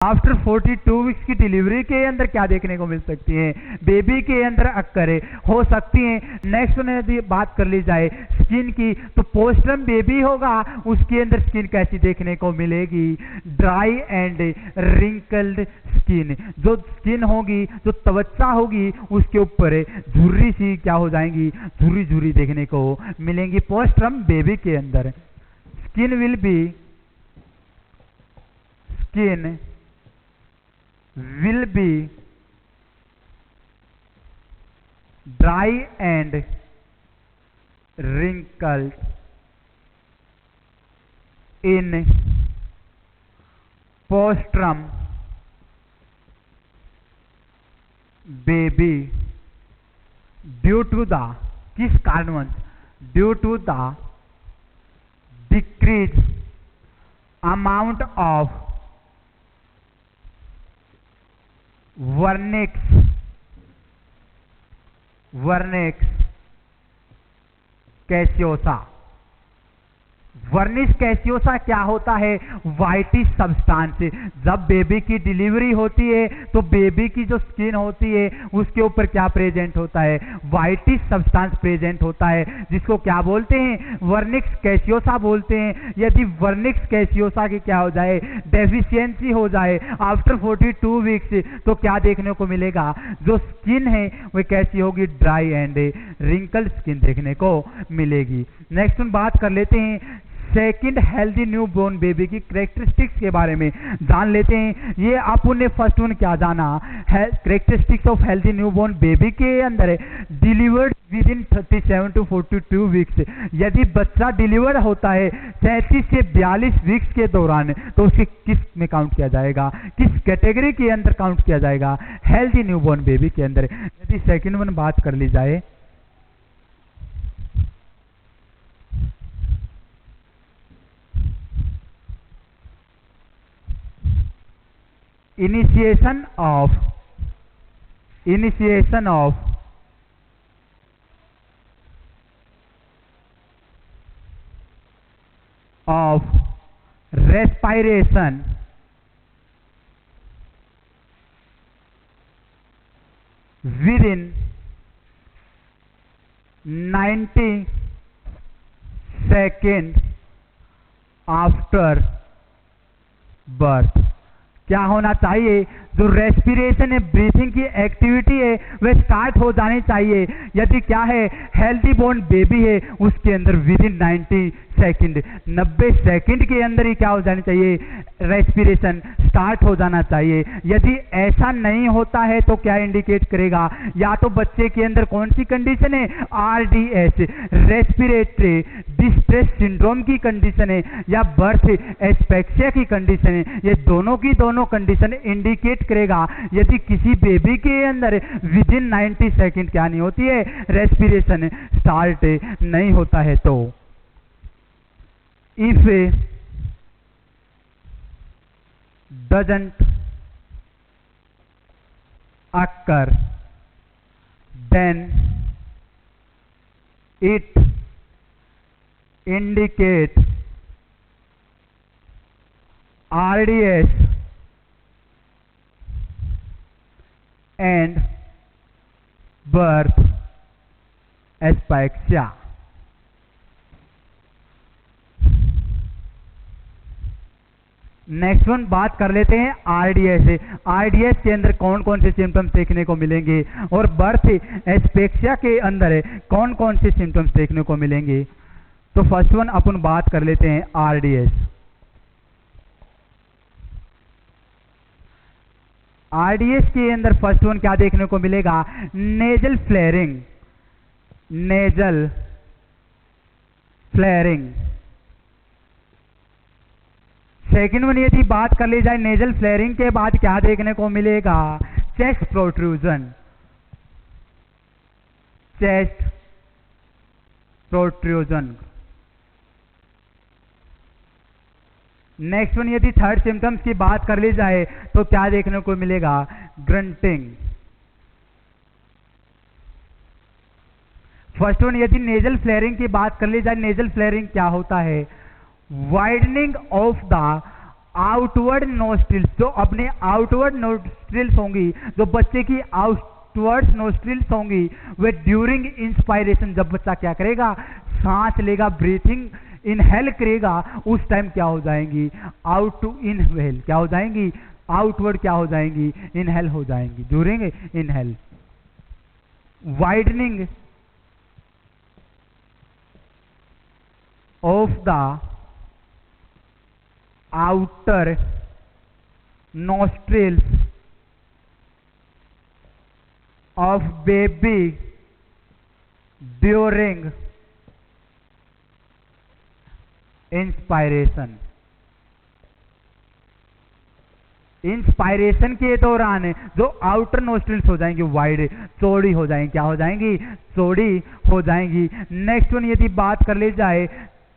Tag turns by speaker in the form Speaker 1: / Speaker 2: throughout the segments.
Speaker 1: After 42 weeks की delivery के अंदर क्या देखने को मिल सकती है, बेबी के अंदर अक्कर हो सकती है। नेक्स्ट यदि बात कर ली जाए स्किन की, तो पोस्टरम बेबी होगा, उसके अंदर स्किन कैसी देखने को मिलेगी, ड्राई एंड रिंकल्ड स्किन। जो स्किन होगी, जो त्वचा होगी, उसके ऊपर झुर्री सी क्या हो जाएंगी, झुर्री झुर्री देखने को मिलेंगी पोस्टरम बेबी के अंदर। Skin will be dry and wrinkled in postpartum baby due to the किस कारणवश, due to the decrease amount of vernix caseosa. Vernix caseosa क्या होता है, वाइटिश सब्सटेंस। जब बेबी की डिलीवरी होती है तो बेबी की जो स्किन होती है उसके ऊपर क्या प्रेजेंट होता है, वाइटिश सब्सटेंस प्रेजेंट होता है, जिसको क्या बोलते हैं, वर्निक्स कैसियोसा बोलते हैं। यदि वर्निक्स कैसियोसा की क्या हो जाए, डेफिशिएंसी हो जाए आफ्टर 42 वीक्स, तो क्या देखने को मिलेगा, जो स्किन है वह कैसी होगी, ड्राई एंड रिंकल्ड स्किन देखने को मिलेगी। नेक्स्ट हम बात कर लेते हैं second healthy newborn baby की कैरेक्टरिस्टिक्स के बारे में जान लेते हैं। ये अपन ने फर्स्ट वन क्या जाना, characteristics of healthy newborn baby के अंदर delivered within 37 to 42 weeks. यदि बच्चा डिलीवर होता है 37 से 42 वीक्स के दौरान, तो उसे किस में काउंट किया जाएगा, किस कैटेगरी के अंदर काउंट किया जाएगा, हेल्दी न्यू बोर्न बेबी के अंदर। यदि सेकेंड वन बात कर ली जाए, initiation of respiration within 90 seconds after birth। क्या होना चाहिए, जो रेस्पिरेशन है, ब्रीथिंग की एक्टिविटी है, वह स्टार्ट हो जानी चाहिए। यदि क्या है, हेल्दी बोर्न बेबी है, उसके अंदर विद इन 90 सेकेंड, 90 सेकेंड के अंदर ही क्या हो जानी चाहिए, रेस्पिरेशन स्टार्ट हो जाना चाहिए। यदि ऐसा नहीं होता है तो क्या इंडिकेट करेगा, या तो बच्चे के अंदर कौन सी कंडीशन है, RDS रेस्पिरेटरी डिस्ट्रेस सिंड्रोम की कंडीशन है, या बर्थ एस्पेक्सिया की कंडीशन है। ये दोनों की दोनों कंडीशन इंडिकेट करेगा। यदि किसी बेबी के अंदर विद इन 90 सेकेंड क्या नहीं होती है, रेस्पिरेशन स्टार्ट नहीं होता है, तो if doesn't occur, then it indicates RDS and birth asphyxia। Next one बात कर लेते हैं RDS। RDS के अंदर कौन कौन से सिम्टम्स देखने को मिलेंगे, और बर्थ एस्पेक्सिया के अंदर कौन कौन से सिम्टम्स देखने को मिलेंगे। तो फर्स्ट वन अपन बात कर लेते हैं RDS। RDS के अंदर फर्स्ट वन क्या देखने को मिलेगा, नेजल फ्लेयरिंग। सेकेंड वन यदि बात कर ली जाए नेजल फ्लेयरिंग के बाद क्या देखने को मिलेगा, चेस्ट प्रोट्रूजन। नेक्स्ट वन यदि थर्ड सिम्टम्स की बात कर ली जाए तो क्या देखने को मिलेगा, ग्रंटिंग। फर्स्ट वन यदि नेजल फ्लेयरिंग की बात कर ली जाए, नेजल फ्लेयरिंग क्या होता है, widening of the outward nostrils, जो अपने आउटवर्ड नोस्ट्रिल्स होंगी, जो बच्चे की आउटवर्ड नोस्ट्रिल्स होंगी, वे ड्यूरिंग इंस्पायरेशन, जब बच्चा क्या करेगा, सांस लेगा, ब्रीथिंग इनहेल करेगा, उस टाइम क्या हो जाएंगी, आउट टू इनहेल क्या हो जाएंगी, आउटवर्ड क्या हो जाएंगी, इनहेल हो जाएंगी during inhale. Widening of the outer nostrils of baby during inspiration. Inspiration के दौरान जो आउटर नोस्ट्रिल्स हो जाएंगी वाइड, चौड़ी हो जाएंगी, क्या हो जाएंगी, चौड़ी हो जाएंगी। नेक्स्ट वन यदि बात कर ली जाए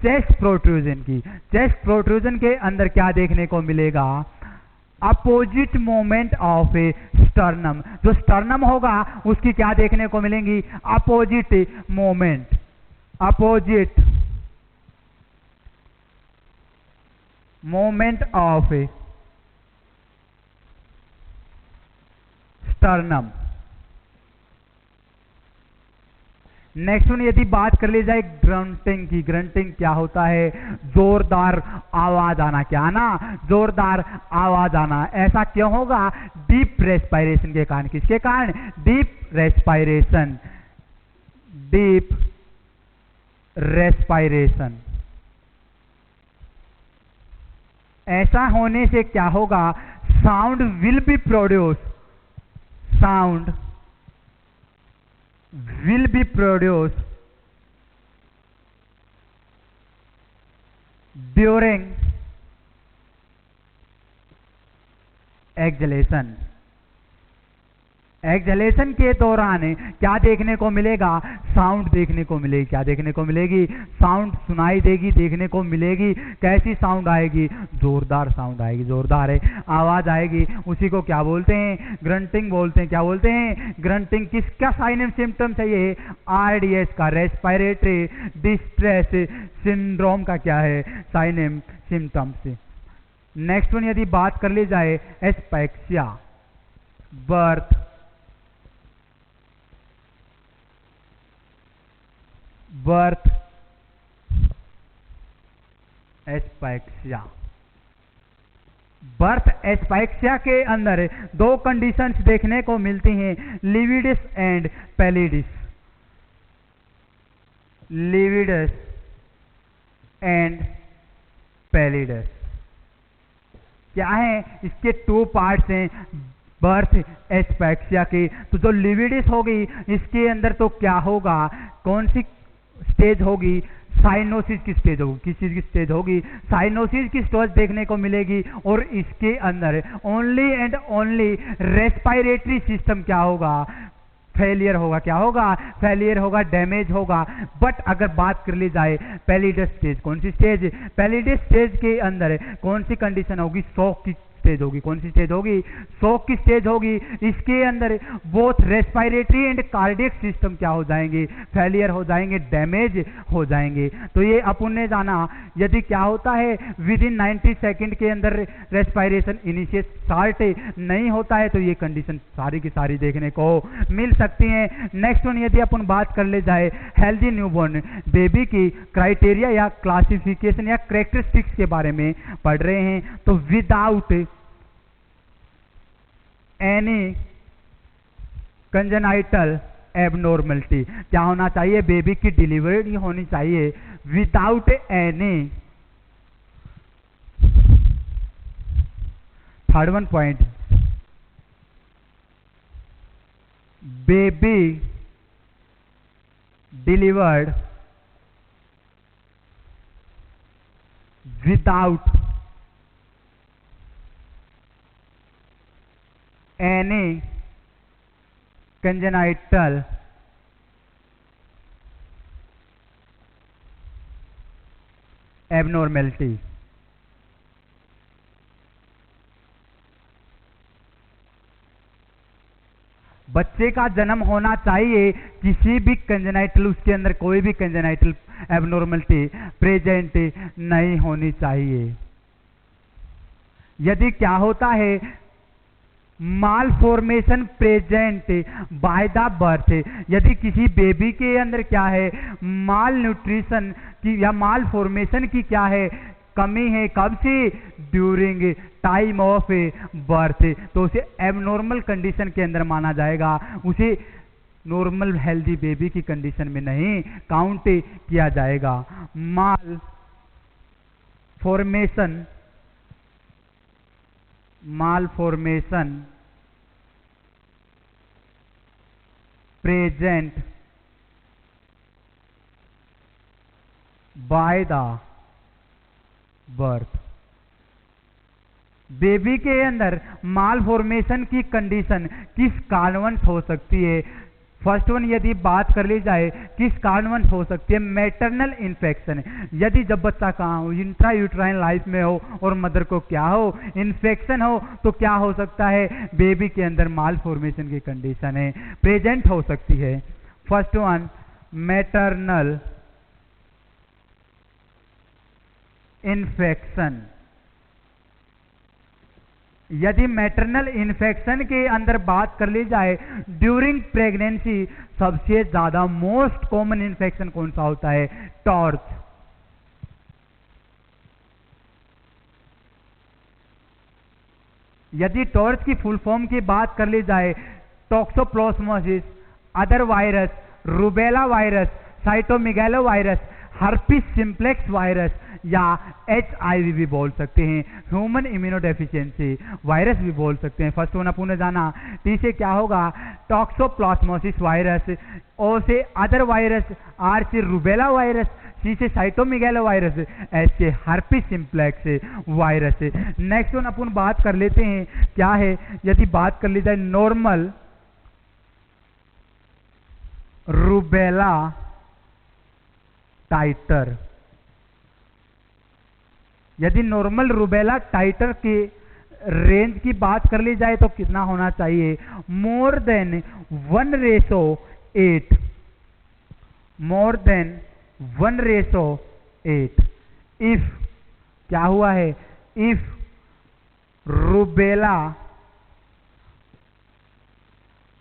Speaker 1: चेस्ट प्रोट्रूजन की, चेस्ट प्रोट्रूजन के अंदर क्या देखने को मिलेगा, opposite moment of A sternum, जो स्टर्नम होगा उसकी क्या देखने को मिलेंगी, opposite moment, opposite moment of A sternum. Next one यदि बात कर ली जाए ग्रंटिंग की, ग्रंटिंग क्या होता है, जोरदार आवाज आना, क्या आना, जोरदार आवाज आना। ऐसा क्यों होगा, डीप रेस्पायरेशन के कारण, किसके कारण, डीप रेस्पायरेशन, डीप रेस्पायरेशन। ऐसा होने से क्या होगा, sound will be produce, sound will be produced during exhalation। Exhalation के दौरान क्या देखने को मिलेगा, साउंड देखने को मिलेगी, क्या देखने को मिलेगी, साउंड सुनाई देगी, देखने को मिलेगी। कैसी साउंड आएगी, जोरदार साउंड आएगी, जोरदार है आवाज आएगी, उसी को क्या बोलते हैं, ग्रंटिंग बोलते हैं। क्या बोलते हैं, ग्रंटिंग। किसका साइन एंड सिम्टम्स है ये, आरडीएस का, रेस्पिरेटरी डिस्ट्रेस सिंड्रोम का क्या है, sign and symptoms. Next one यदि बात कर ली जाए asphyxia, birth, birth asphyxia. Birth asphyxia के अंदर दो कंडीशंस देखने को मिलती हैं, lividis and pallidis, lividus and pallidus. क्या है, इसके टू पार्ट्स हैं बर्थ एस्पेक्सिया के। तो जो लिविडिस होगी इसके अंदर तो क्या होगा, कौन सी स्टेज होगी, साइनोसिस की स्टेज होगी, किस चीज की स्टेज होगी, साइनोसिस की स्टेज देखने को मिलेगी। और इसके अंदर only and only respiratory system क्या होगा, फेलियर होगा, क्या होगा, फेलियर होगा, डैमेज होगा। बट अगर बात कर ली जाए पैलिडस स्टेज, कौन सी स्टेज, पैलिडस स्टेज के अंदर कौन सी कंडीशन होगी, शॉक की स्टेज होगी, कौन सी स्टेज होगी, शॉक की स्टेज होगी। इसके अंदर both respiratory and cardiac system क्या हो जाएंगे, फेलियर हो जाएंगे, डैमेज हो जाएंगे। तो ये अपन ने जाना, यदि क्या होता है विद इन 90 सेकेंड के अंदर रेस्पिरेशन इनिशिएट स्टार्ट नहीं होता है, तो ये कंडीशन सारी की सारी देखने को मिल सकती हैं। नेक्स्ट वन यदि अपन बात कर ले जाए हेल्दी न्यूबॉर्न बेबी की क्राइटेरिया या क्लासिफिकेशन या कैरेक्टरिस्टिक्स के बारे में पढ़ रहे हैं, तो विदाउट एनी कंजेनाइटल एबनॉर्मलिटी, क्या होना चाहिए, बेबी की डिलीवरी होनी चाहिए without any, third one point, baby delivered without any congenital abnormality। बच्चे का जन्म होना चाहिए किसी भी कंजेनाइटल, उसके अंदर कोई भी कंजेनाइटल एबनॉर्मलिटी प्रेजेंट नहीं होनी चाहिए। यदि क्या होता है, malformation present by the birth, यदि किसी बेबी के अंदर क्या है, माल न्यूट्रिशन की या माल फॉर्मेशन की क्या है, कमी है, कब से, ड्यूरिंग टाइम ऑफ बर्थ, तो उसे एबनॉर्मल कंडीशन के अंदर माना जाएगा, उसे नॉर्मल हेल्दी बेबी की कंडीशन में नहीं काउंट किया जाएगा। Malformation present by the birth, baby के अंदर माल फॉर्मेशन की कंडीशन किस कारणवश हो सकती है। फर्स्ट वन यदि बात कर ली जाए किस कारणवश हो सकती है, मैटरनल इन्फेक्शन, यदि जब बच्चा कहाँ हो, इंट्रा यूट्राइन लाइफ में हो और मदर को क्या हो, इन्फेक्शन हो, तो क्या हो सकता है, बेबी के अंदर माल फॉर्मेशन की कंडीशन है प्रेजेंट हो सकती है। फर्स्ट वन मैटरनल इन्फेक्शन, यदि मैटरनल इन्फेक्शन के अंदर बात कर ली जाए ड्यूरिंग प्रेगनेंसी, सबसे ज्यादा मोस्ट कॉमन इन्फेक्शन कौन सा होता है, टॉर्च। यदि टॉर्च की फुल फॉर्म की बात कर ली जाए, toxoplasmosis, other virus, rubella virus, cytomegalo virus, herpes simplex virus या HIV भी बोल सकते हैं, ह्यूमन इम्यूनोडेफिशिएंसी वायरस भी बोल सकते हैं। फर्स्ट वन अपन ने जाना, टी से क्या होगा, टॉक्सोप्लाज्मोसिस वायरस, ओ से अदर वायरस, आर से रूबेला वायरस, सी से साइटोमेगालो वायरस, एस से herpes simplex virus. Next one अपन बात कर लेते हैं क्या है, यदि बात कर ली जाए नॉर्मल रूबेला टाइटर, यदि नॉर्मल रूबेला टाइटर के रेंज की बात कर ली जाए तो कितना होना चाहिए, more than 1:8, more than 1:8। If क्या हुआ है, इफ रूबेला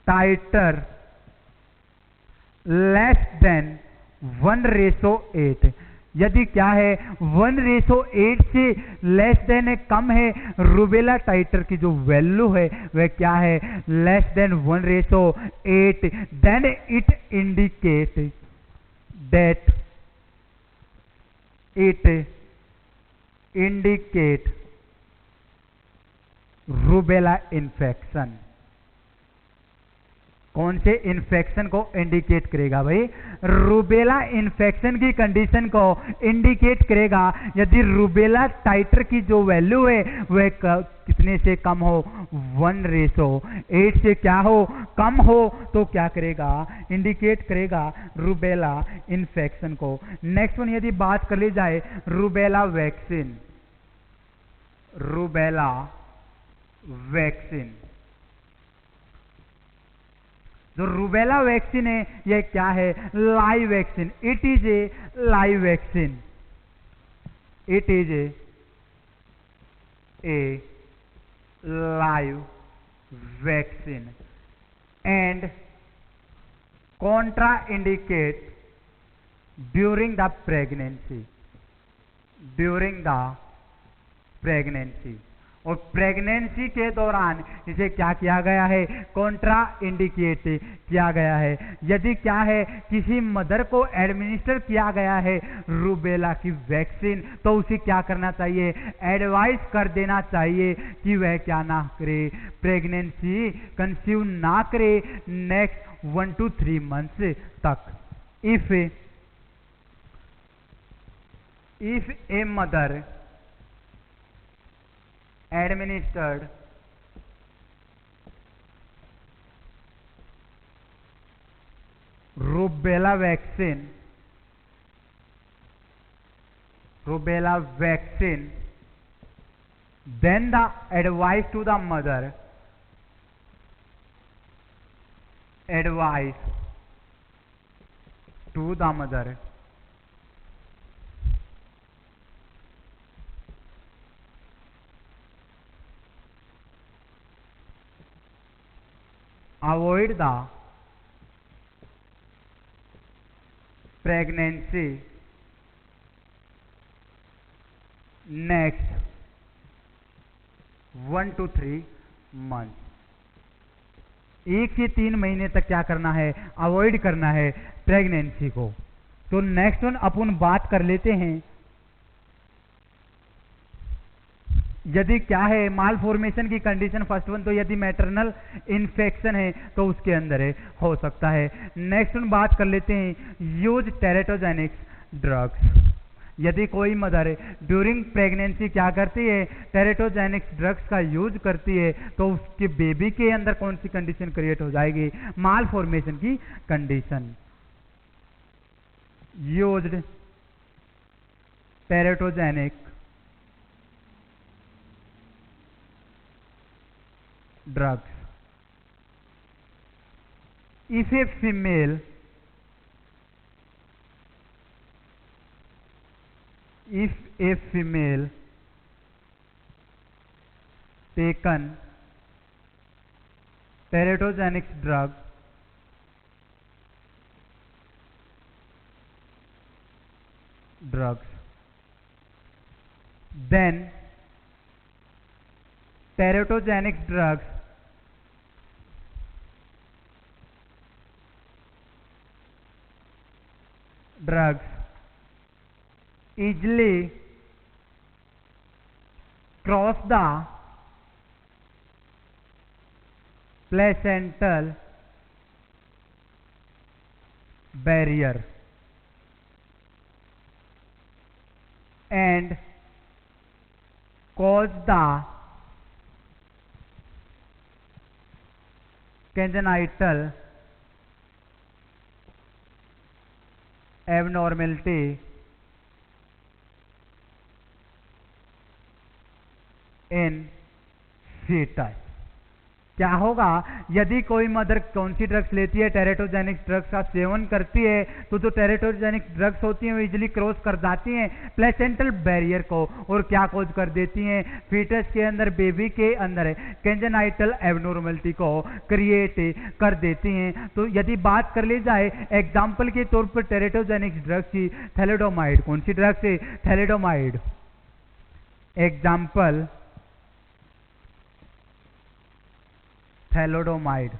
Speaker 1: टाइटर लेस देन 1:8, यदि क्या है 1:8 से लेस देन है, कम है, रूबेला टाइटर की जो वैल्यू है वह क्या है, less than 1:8, then it indicate that it indicate rubella infection. कौन से इन्फेक्शन को इंडिकेट करेगा भाई, रूबेला इन्फेक्शन की कंडीशन को इंडिकेट करेगा। यदि रूबेला टाइटर की जो वैल्यू है वह कितने से कम हो, 1:8 से क्या हो, कम हो, तो क्या करेगा, इंडिकेट करेगा रूबेला इन्फेक्शन को। नेक्स्ट वन यदि बात कर ली जाए रूबेला वैक्सीन, रूबेला वैक्सीन, जो रूबेला वैक्सीन है यह क्या है, live vaccine, it is a live vaccine, it is a live vaccine and contra indicate during the pregnancy, during the pregnancy। और प्रेगनेंसी के दौरान इसे क्या किया गया है, कॉन्ट्रा इंडिकेट किया गया है। यदि क्या है, किसी मदर को एडमिनिस्टर किया गया है रूबेला की वैक्सीन, तो उसे क्या करना चाहिए, एडवाइस कर देना चाहिए कि वह क्या ना करे, प्रेगनेंसी कंसीव ना करे नेक्स्ट 1 to 3 months तक। If a mother administered rubella vaccine, then the advice to the mother, advice to the mother avoid the pregnancy next 1 to 3 month. 1 से 3 महीने तक क्या करना है, अवॉइड करना है प्रेगनेंसी को। तो नेक्स्ट वन अपन बात कर लेते हैं, यदि क्या है माल फॉर्मेशन की कंडीशन। फर्स्ट वन तो यदि मैटरनल इन्फेक्शन है तो उसके अंदर है, हो सकता है। नेक्स्ट वन बात कर लेते हैं यूज टेरेटोजेनिक्स ड्रग्स। यदि कोई मदर ड्यूरिंग प्रेगनेंसी क्या करती है, टेरेटोजेनिक्स ड्रग्स का यूज करती है, तो उसके बेबी के अंदर कौन सी कंडीशन क्रिएट हो जाएगी, माल फॉर्मेशन की condition. Used teratogenic drugs if a female taken teratogenic drugs then teratogenic drugs easily cross the placental barrier and cause the congenital abnormality in fetus। क्या होगा, यदि कोई मदर कौन सी ड्रग्स लेती है, टेरेटोजेनिक ड्रग्स का सेवन करती है, तो जो टेरेटोजेनिक ड्रग्स होती हैं वो इजिली क्रॉस कर जाती हैं प्लेसेंटल बैरियर को, और क्या कॉज कर देती हैं, फीटस के अंदर, बेबी के अंदर केंजेनाइटल एबनॉर्मलिटी को क्रिएट कर देती हैं। तो यदि बात कर ली जाए एग्जाम्पल के तौर पर टेरेटोजेनिक ड्रग्स की, थैलिडोमाइड, कौन सी ड्रग्स है, थैलिडोमाइड एग्जाम्पल थैलिडोमाइड।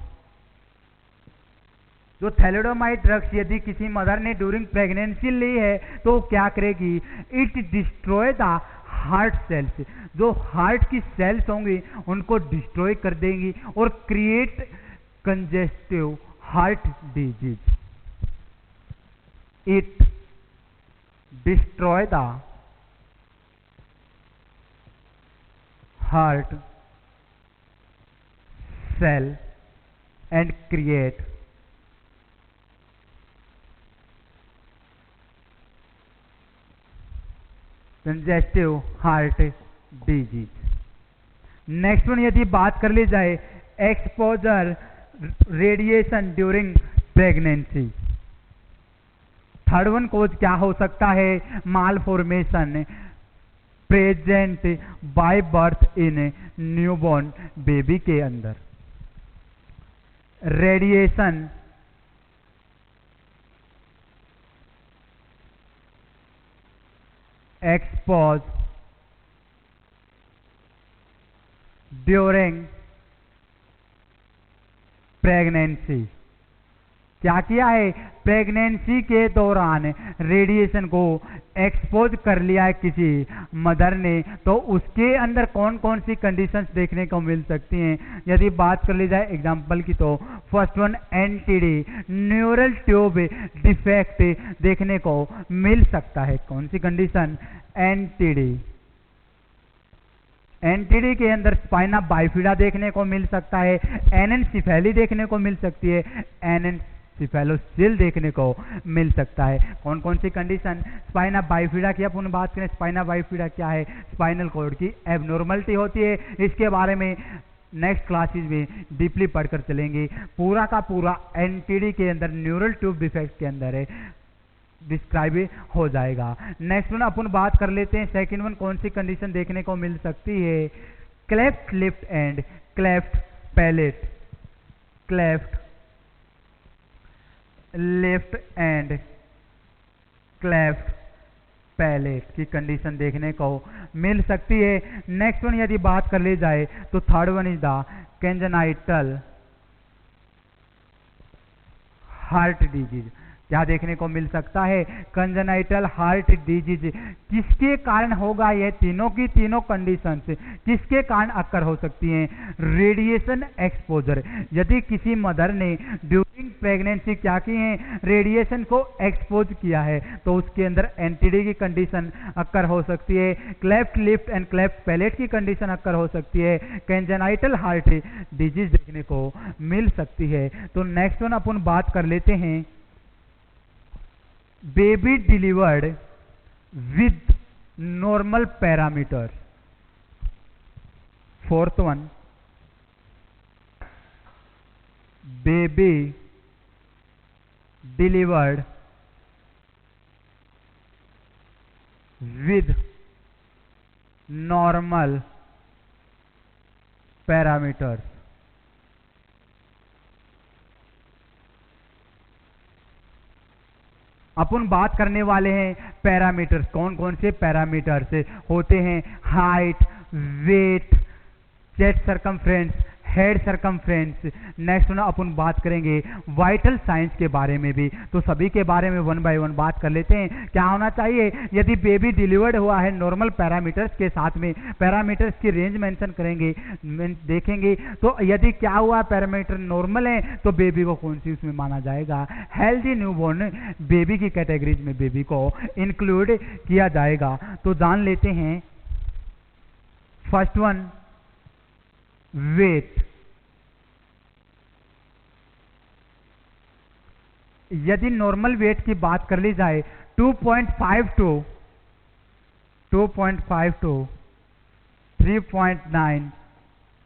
Speaker 1: जो थैलिडोमाइड ड्रग्स यदि किसी मदर ने ड्यूरिंग प्रेगनेंसी ली है तो क्या करेगी, it destroy the heart cells, जो हार्ट की सेल्स होंगी उनको डिस्ट्रॉय कर देंगी और create congestive heart disease. It destroy the heart cell and create congestive heart disease। Next one यदि बात कर ली जाए exposure radiation during pregnancy. Third one cause क्या हो सकता है, malformation present by birth in newborn baby के अंदर। Radiation expose during pregnancy. क्या किया है, प्रेगनेंसी के दौरान रेडिएशन को एक्सपोज कर लिया है किसी मदर ने, तो उसके अंदर कौन कौन सी कंडीशंस देखने को मिल सकती हैं। यदि बात कर ली जाए एग्जांपल की, तो first one NTD neural tube defect देखने को मिल सकता है। कौन सी कंडीशन, एनटीडी। एनटीडी के अंदर स्पाइना बाइफिडा देखने को मिल सकता है, एनेनसिफेली देखने को मिल सकती है, एनेनसिफेलोसिल देखने को मिल सकता है। कौन कौन सी कंडीशन, स्पाइना बाइफिडा की अपन बात करें, स्पाइना बाइफिडा क्या है, स्पाइनल कॉर्ड की एबनॉर्मलिटी होती है। इसके बारे में नेक्स्ट क्लासेस में डीपली पढ़कर चलेंगे। पूरा का पूरा एनटीडी के अंदर न्यूरल ट्यूब डिफेक्ट के अंदर है, डिस्क्राइब हो जाएगा। नेक्स्ट वन अपन बात कर लेते हैं, सेकंड वन कौन सी कंडीशन देखने को मिल सकती है, cleft lip and cleft palate. Cleft left and cleft palate की कंडीशन देखने को मिल सकती है। नेक्स्ट वन यदि बात कर ली जाए तो third one is the congenital heart disease. क्या देखने को मिल सकता है? कंजेनाइटल हार्ट डिजीज किसके कारण होगा? ये तीनों की तीनों कंडीशंस किसके कारण अक्कर हो सकती हैं? Radiation exposure. यदि किसी मदर ने ड्यूरिंग प्रेगनेंसी क्या की है? रेडिएशन को एक्सपोज किया है तो उसके अंदर एनटीडी की कंडीशन अक्कर हो सकती है। Cleft lift and cleft palate की कंडीशन अक्कर हो सकती है। कंजेनाइटल हार्ट डिजीज देखने को मिल सकती है। तो नेक्स्ट वन अपन बात कर लेते हैं baby delivered with normal parameter. Fourth one, baby delivered with normal parameters. अपन बात करने वाले हैं पैरामीटर्स। कौन कौन से पैरामीटर्स होते हैं? Height, weight, chest circumference, head circumference. Next ना अपन बात करेंगे वाइटल साइंस के बारे में भी। तो सभी के बारे में वन बाय वन बात कर लेते हैं। क्या होना चाहिए? यदि बेबी डिलीवर्ड हुआ है नॉर्मल पैरामीटर्स के साथ में, पैरामीटर्स की रेंज मेंशन करेंगे, देखेंगे। तो यदि क्या हुआ, पैरामीटर नॉर्मल है तो बेबी को कौन सी उसमें माना जाएगा? हेल्दी न्यूबॉर्न बेबी की कैटेगरीज में बेबी को इंक्लूड किया जाएगा। तो जान लेते हैं। First one, weight. यदि नॉर्मल वेट की बात कर ली जाए 2.5 to 3.9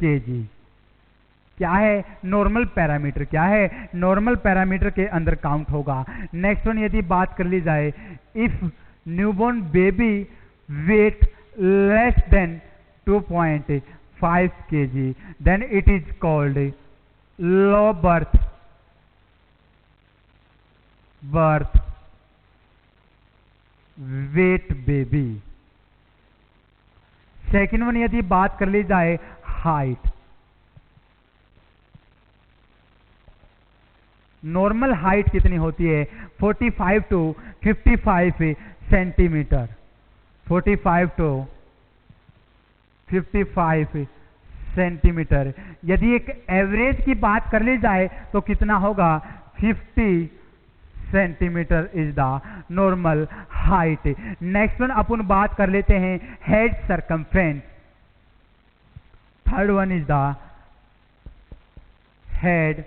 Speaker 1: kg। क्या है? Normal parameter. क्या है? नॉर्मल पैरामीटर के अंदर काउंट होगा। नेक्स्ट वन यदि बात कर ली जाए, if newborn baby weight less than 2.5 kg then it is called low birth weight baby। Second one यदि बात कर ली जाए, हाइट। नॉर्मल हाइट कितनी होती है? 45 to 55 सेंटीमीटर। 45 to 55 centimetre. यदि एक एवरेज की बात कर ली जाए तो कितना होगा? 50 centimetre is the normal height. Next one अपन बात कर लेते हैं head circumference. Third one is the head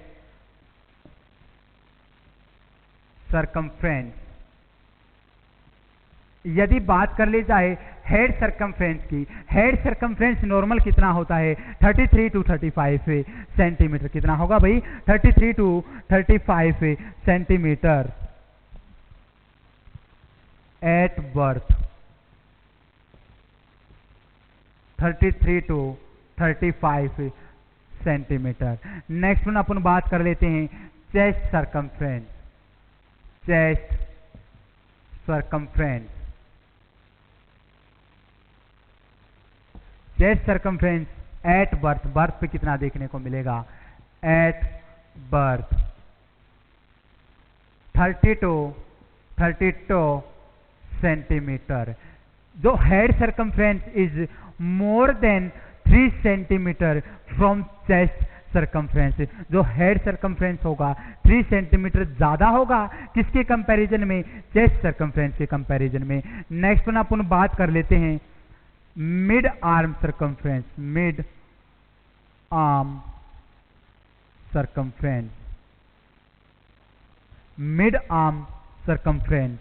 Speaker 1: circumference. यदि बात कर ली जाए हेड सरकमफ्रेंस की, हेड सरकमफ्रेंस नॉर्मल कितना होता है? 33 to 35 सेंटीमीटर। कितना होगा भाई? 33 to 35 centimetre at birth. 33 to 35 centimetre. Next one अपन बात कर लेते हैं chest circumference. Chest circumference. Chest circumference at birth. Birth पे कितना देखने को मिलेगा? At birth 30 to 32 centimetre. जो head circumference is more than 3 centimetre from chest circumference. जो हेड सरकमफ्रेंस होगा 3 सेंटीमीटर ज्यादा होगा किसके कंपैरिजन में? चेस्ट सरकमफ्रेंस के कंपैरिजन में। नेक्स्ट वन अपन बात कर लेते हैं mid arm circumference. Mid arm circumference. Mid arm circumference.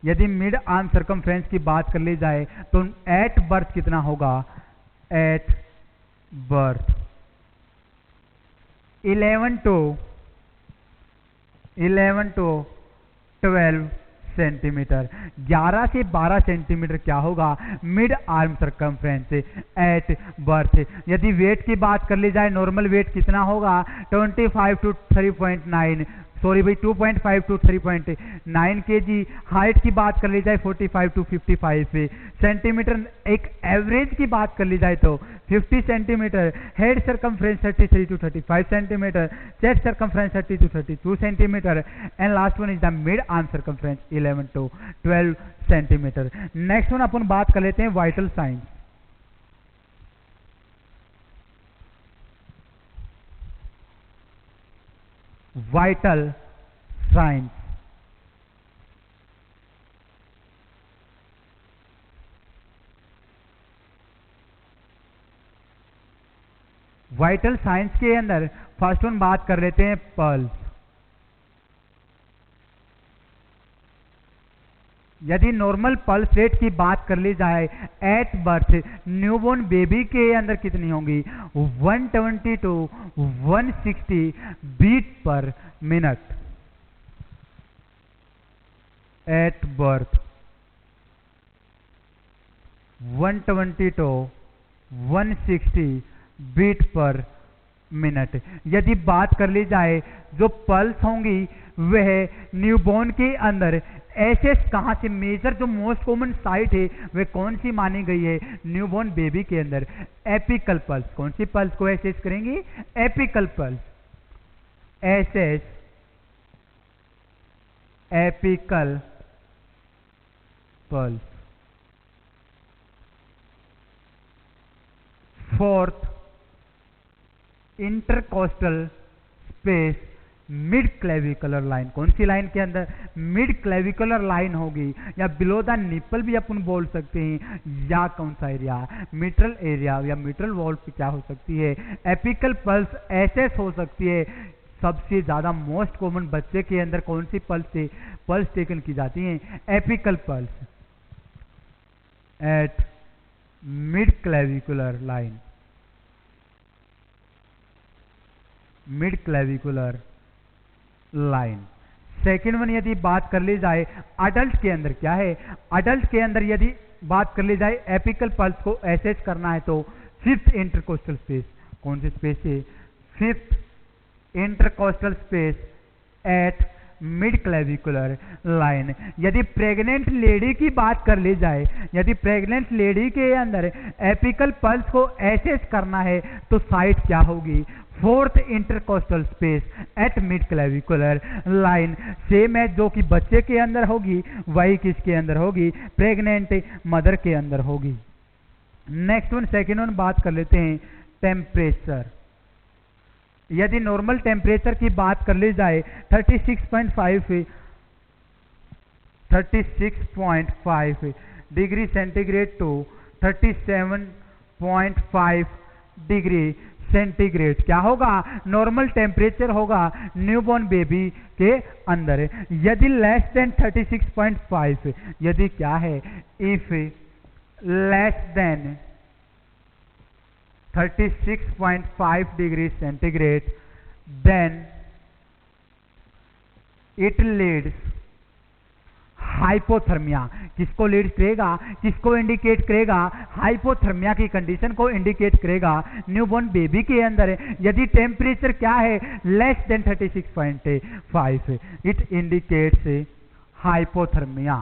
Speaker 1: यदि मिड आर्म सरकमफ्रेंस की बात कर ली जाए तो एट बर्थ कितना होगा? At birth 11 to 12 centimetre. 11 से 12 सेंटीमीटर क्या होगा, mid arm circumference at birth. यदि वेट की बात कर ली जाए, नॉर्मल वेट कितना होगा, 25 टू 3.9, सॉरी भाई 2.5 टू 3.9 kg। हाइट की बात कर ली जाए 45 टू 55 सेंटीमीटर। एक एवरेज की बात कर ली जाए तो 50 centimetre. Head circumference 33 to 35 centimetre. Chest circumference 30 to 32 centimetre. And last one is the mid arm circumference 11 to 12 centimetre. Next one अपन बात कर लेते हैं vital signs. Vital signs, vital signs के अंदर फर्स्ट वन बात कर लेते हैं पल्स। यदि नॉर्मल पल्स रेट की बात कर ली जाए एट बर्थ, न्यूबॉर्न बेबी के अंदर कितनी होंगी, 120 to 160 beat per minute at birth. 120 to 160 beat per minute. यदि बात कर ली जाए जो पल्स होंगी वह न्यूबॉर्न के अंदर ऐसे कहां से मेजर, जो मोस्ट कॉमन साइट है वह कौन सी मानी गई है न्यूबॉर्न बेबी के अंदर, एपिकल पल्स। कौन सी पल्स को एसेस करेंगे, apical pulse. Assess apical pulse. Fourth, intercostal space mid clavicular line. कौन सी लाइन के अंदर, मिड क्लेविकुलर लाइन होगी, या बिलो द निपल भी अपन बोल सकते हैं, या कौन सा एरिया, मिट्रल एरिया या मिट्रल वॉल पे क्या हो सकती है, एपिकल पल्स एसेस हो सकती है। सबसे ज्यादा मोस्ट कॉमन बच्चे के अंदर कौन सी पल्स टेकन की जाती है, apical pulse at mid clavicular line, mid clavicular line. Second one यदि बात कर ली जाए अडल्ट के अंदर क्या है, अडल्ट के अंदर यदि बात कर ली जाए एपिकल पल्स को एसेस करना है तो फिफ्थ इंटरकोस्टल स्पेस। कौन सी स्पेस है, fifth intercostal space at mid clavicular line. यदि प्रेग्नेंट लेडी की बात कर ली जाए, यदि प्रेग्नेंट लेडी के अंदर एपिकल पल्स को एसेस करना है तो साइट क्या होगी, fourth intercostal space at mid clavicular line. Same है जो कि बच्चे के अंदर होगी वही किसके अंदर होगी, प्रेग्नेंट मदर के अंदर होगी। नेक्स्ट वन, सेकेंड वन बात कर लेते हैं टेम्परेचर। यदि नॉर्मल टेम्परेचर की बात कर ली जाए 36.5 degree centigrade to 37.5 degree centigrade क्या होगा, नॉर्मल टेम्परेचर होगा न्यूबॉर्न बेबी के अंदर। यदि लेस देन 36.5, यदि क्या है, if less than 36.5 degree centigrade, then it leads hypothermia. किसको लीड करेगा, किसको इंडिकेट करेगा, हाइपोथर्मिया की कंडीशन को इंडिकेट करेगा न्यूबॉर्न बेबी के अंदर। यदि टेम्परेचर क्या है, less than 36.5, it indicates hypothermia,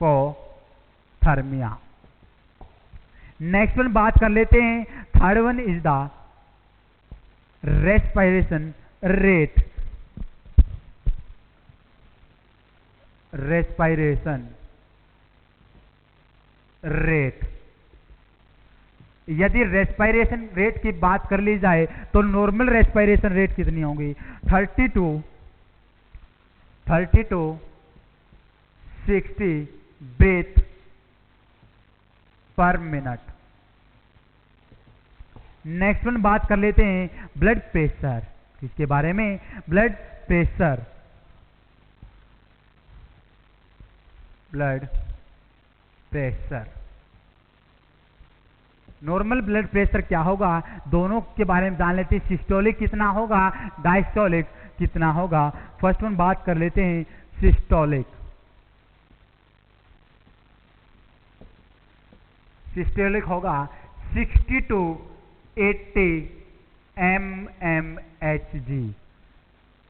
Speaker 1: पोथर्मिया। नेक्स्ट वन बात कर लेते हैं, third one is the respiration rate. Respiration rate, यदि रेस्पिरेशन रेट की बात कर ली जाए तो नॉर्मल रेस्पिरेशन रेट कितनी होगी, 32 to 60 breath per minute. Next one बात कर लेते हैं ब्लड प्रेशर। किसके बारे में, blood pressure. Blood pressure, normal blood pressure क्या होगा, दोनों के बारे में जान लेते हैं। सिस्टोलिक कितना होगा, डायस्टोलिक कितना होगा। फर्स्ट वन बात कर लेते हैं सिस्टोलिक, सिस्टोलिक होगा 60 to 80 mmHg।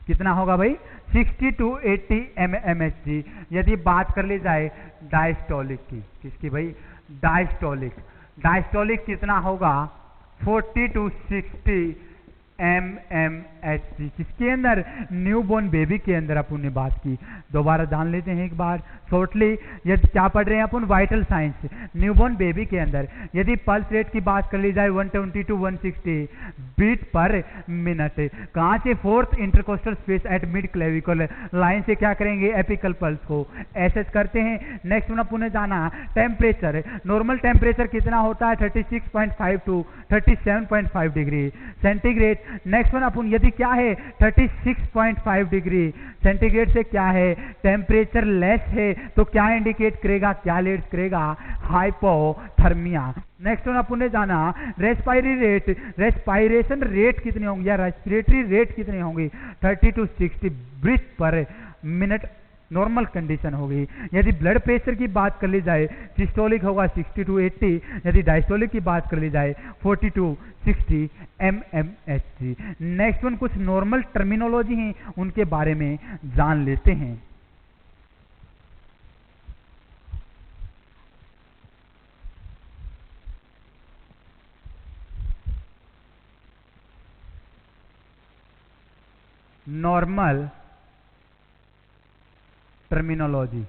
Speaker 1: कितना होगा भाई? 60 to 80 mmHg। यदि बात कर ली जाए डायस्टोलिक की, किसकी भाई? डायस्टोलिक। डायस्टोलिक कितना होगा? 40 to 60 mmHg। किसके अंदर? न्यूबॉर्न बेबी के अंदर अपन ने बात की। दोबारा जान लेते हैं एक बार शॉर्टली। यदि क्या पढ़ रहे हैं अपन? Vital signs. न्यूबॉर्न बेबी के अंदर यदि पल्स रेट की बात कर ली जाए 120 to 160 बीट पर मिनट। कहां से? Fourth intercostal space at mid clavicle line से क्या करेंगे? एपिकल पल्स को एसेस करते हैं। नेक्स्ट वन अपन ने जाना टेम्परेचर। नॉर्मल टेम्परेचर कितना होता है? 36.5 to 37.5 degree centigrade. Next one अपन यदि क्या है? 36.5 डिग्री सेंटीग्रेड से क्या है? टेम्परेचर लेस है तो क्या इंडिकेट करेगा? क्या लेट करेगा? हाइपोथर्मिया। नेक्स्ट वन अपन ने जाना रेस्पायरी रेट। रेस्पायरेशन रेट कितने होंगे या रेस्पिरेटरी रेट कितने होंगे? 30 to 60 breath per minute normal condition होगी। यदि ब्लड प्रेशर की बात कर ली जाए सिस्टोलिक होगा 60 to 80, यदि डायस्टोलिक की बात कर ली जाए 40 to 60 mmHg। नेक्स्ट वन कुछ नॉर्मल टर्मिनोलॉजी हैं उनके बारे में जान लेते हैं। Normal terminology.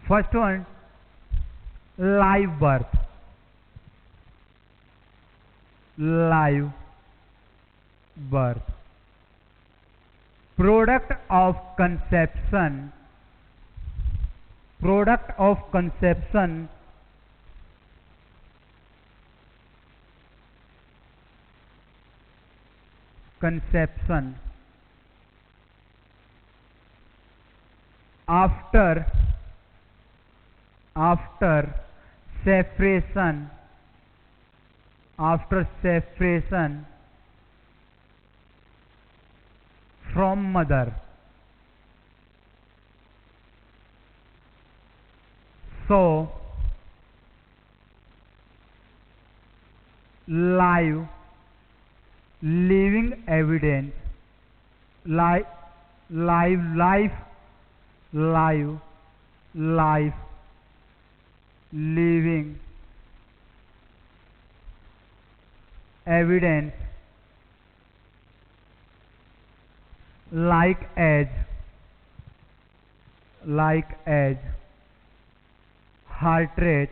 Speaker 1: First one live birth. Live birth product of conception. Product of conception conception after separation from mother. So living evidence, live living evidence like as heart rate,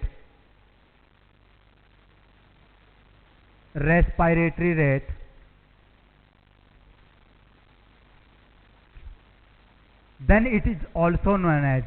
Speaker 1: respiratory rate, then it is also known as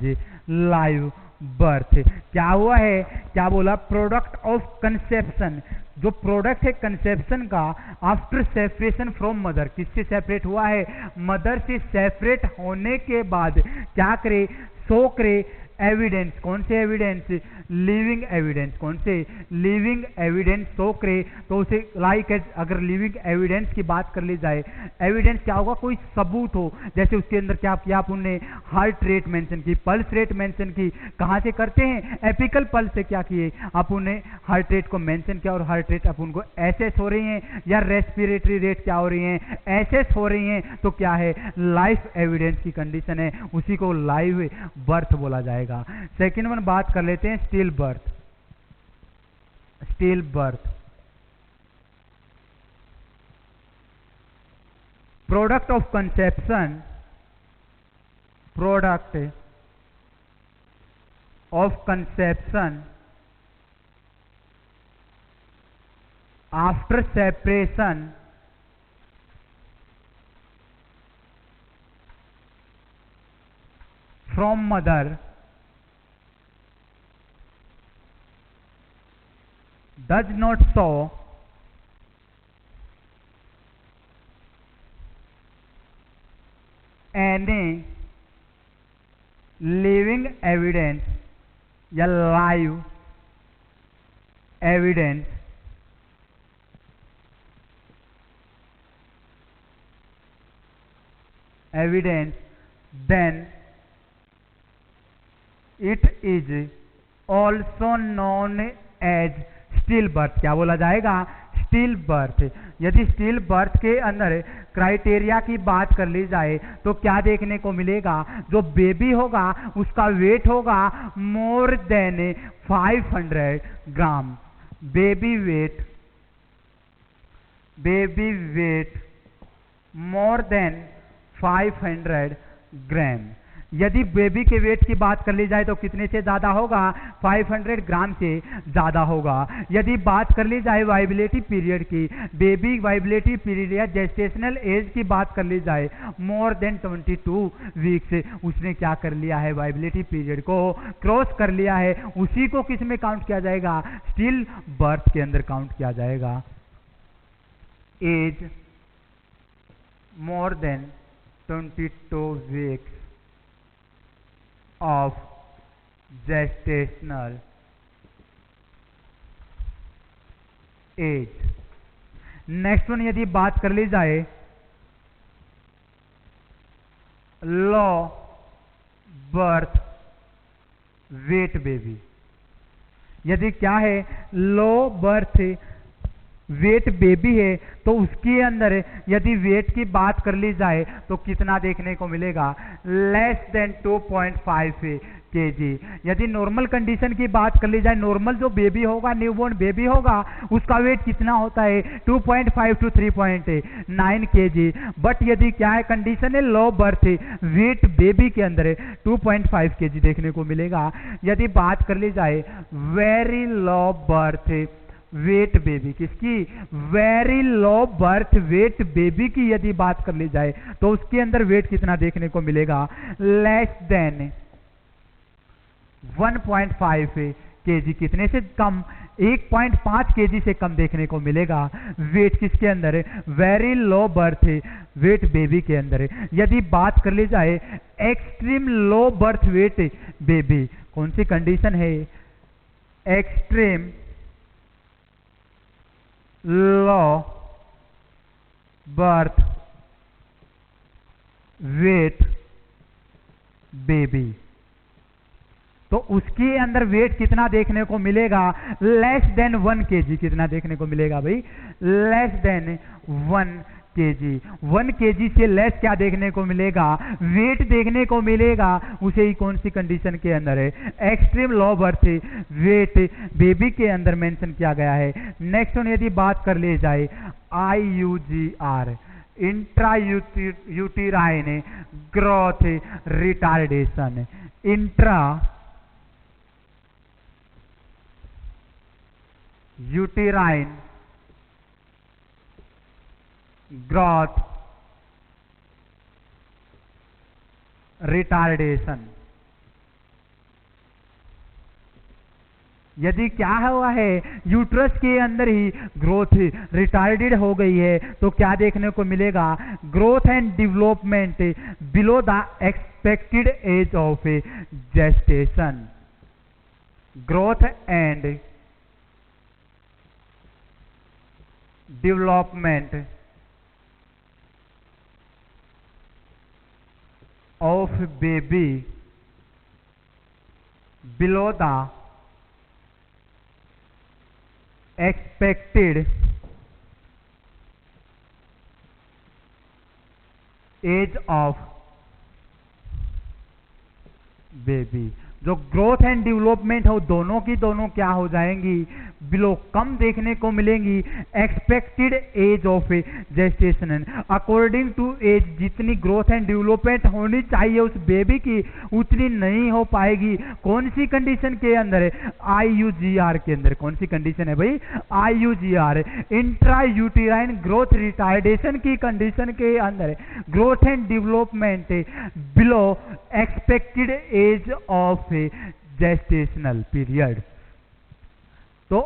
Speaker 1: live birth। क्या हुआ है? क्या बोला? Product of conception. जो product है conception का after separation from mother. किससे separate हुआ है? मदर से सेपरेट होने के बाद क्या करे? शो करे एविडेंस। कौन से एविडेंस? Living evidence. कौन से? लिविंग एविडेंस शो करे तो उसे लाइक एज। अगर लिविंग एविडेंस की बात कर ली जाए, एविडेंस क्या होगा? कोई सबूत हो। जैसे उसके अंदर क्या किया अपन ने? हार्ट रेट मेंशन की, पल्स रेट मेंशन की। कहां से करते हैं? एपिकल पल्स से क्या किए? अपन ने हार्ट रेट को मेंशन किया और हार्ट रेट अपन को एसेस हो रही है या रेस्पिरेटरी रेट क्या हो रही है? एसेस हो रही है। तो क्या है? लाइफ एविडेंस की कंडीशन है, उसी को लाइव बर्थ बोला जाएगा। सेकेंड वन बात कर लेते हैं still birth. Still birth product of conception, product of conception after separation from mother does not show any living evidence या live evidence then it is also known as still birth. क्या बोला जाएगा? Still birth. यदि still birth के अंदर criteria की बात कर ली जाए तो क्या देखने को मिलेगा? जो बेबी होगा उसका वेट होगा मोर देन 500 ग्राम। बेबी वेट मोर देन 500 ग्राम। यदि बेबी के वेट की बात कर ली जाए तो कितने से ज़्यादा होगा? 500 ग्राम से ज़्यादा होगा। यदि बात कर ली जाए वाइबिलिटी पीरियड की, बेबी वाइबिलिटी पीरियड या जेस्टेशनल एज की बात कर ली जाए मोर देन 22 वीक्स, उसने क्या कर लिया है? वाइबिलिटी पीरियड को क्रॉस कर लिया है। उसी को किस में काउंट किया जाएगा? स्टिल बर्थ के अंदर काउंट किया जाएगा। As more than 22 weeks of gestational age। Next one यदि बात कर ली जाए लो बर्थ वेट बेबी। यदि क्या है? लो बर्थ वेट बेबी है तो उसके अंदर यदि वेट की बात कर ली जाए तो कितना देखने को मिलेगा? Less than 2.5 kg। यदि नॉर्मल कंडीशन की बात कर ली जाए, नॉर्मल जो बेबी होगा, न्यूबॉर्न बेबी होगा, उसका वेट कितना होता है? 2.5 to 3.9 kg। बट यदि क्या है कंडीशन है? लो बर्थ वेट बेबी के अंदर 2.5 kg देखने को मिलेगा। यदि बात कर ली जाए very low birth weight baby, किसकी? Very low birth weight baby की यदि बात कर ली जाए तो उसके अंदर वेट कितना देखने को मिलेगा? Less than 1.5 kg। कितने से कम? 1.5 kg से कम देखने को मिलेगा वेट किसके अंदर? Very low birth weight baby के अंदर। यदि बात कर ली जाए extreme low birth weight baby, कौन सी कंडीशन है? Extreme low birth weight baby, तो उसके अंदर वेट कितना देखने को मिलेगा? Less than 1 kg। कितना देखने को मिलेगा भाई? Less than 1 kg। 1 kg से लेस क्या देखने को मिलेगा? वेट देखने को मिलेगा। उसे ही कौन सी कंडीशन के अंदर है? Extreme low birth weight baby के अंदर मेंशन किया गया है। नेक्स्ट वन यदि बात कर ली जाए IUGR, intra uterine growth retardation. Intra uterine growth retardation. यदि क्या हुआ है? यूट्रस के अंदर ही ग्रोथ रिटार्डेड हो गई है तो क्या देखने को मिलेगा? Growth and development below the expected age of gestation. Growth and development of baby below the expected age of baby। जो ग्रोथ एंड डेवलपमेंट हो दोनों की दोनों क्या हो जाएंगी? बिलो, कम देखने को मिलेंगी expected age of gestation. According to age जितनी ग्रोथ एंड डेवलपमेंट होनी चाहिए उस बेबी की उतनी नहीं हो पाएगी। कौन सी कंडीशन के अंदर है? IUGR के अंदर। कौन सी कंडीशन है भाई? IUGR, intra uterine growth retardation की कंडीशन के अंदर growth and development below expected age of gestational period. तो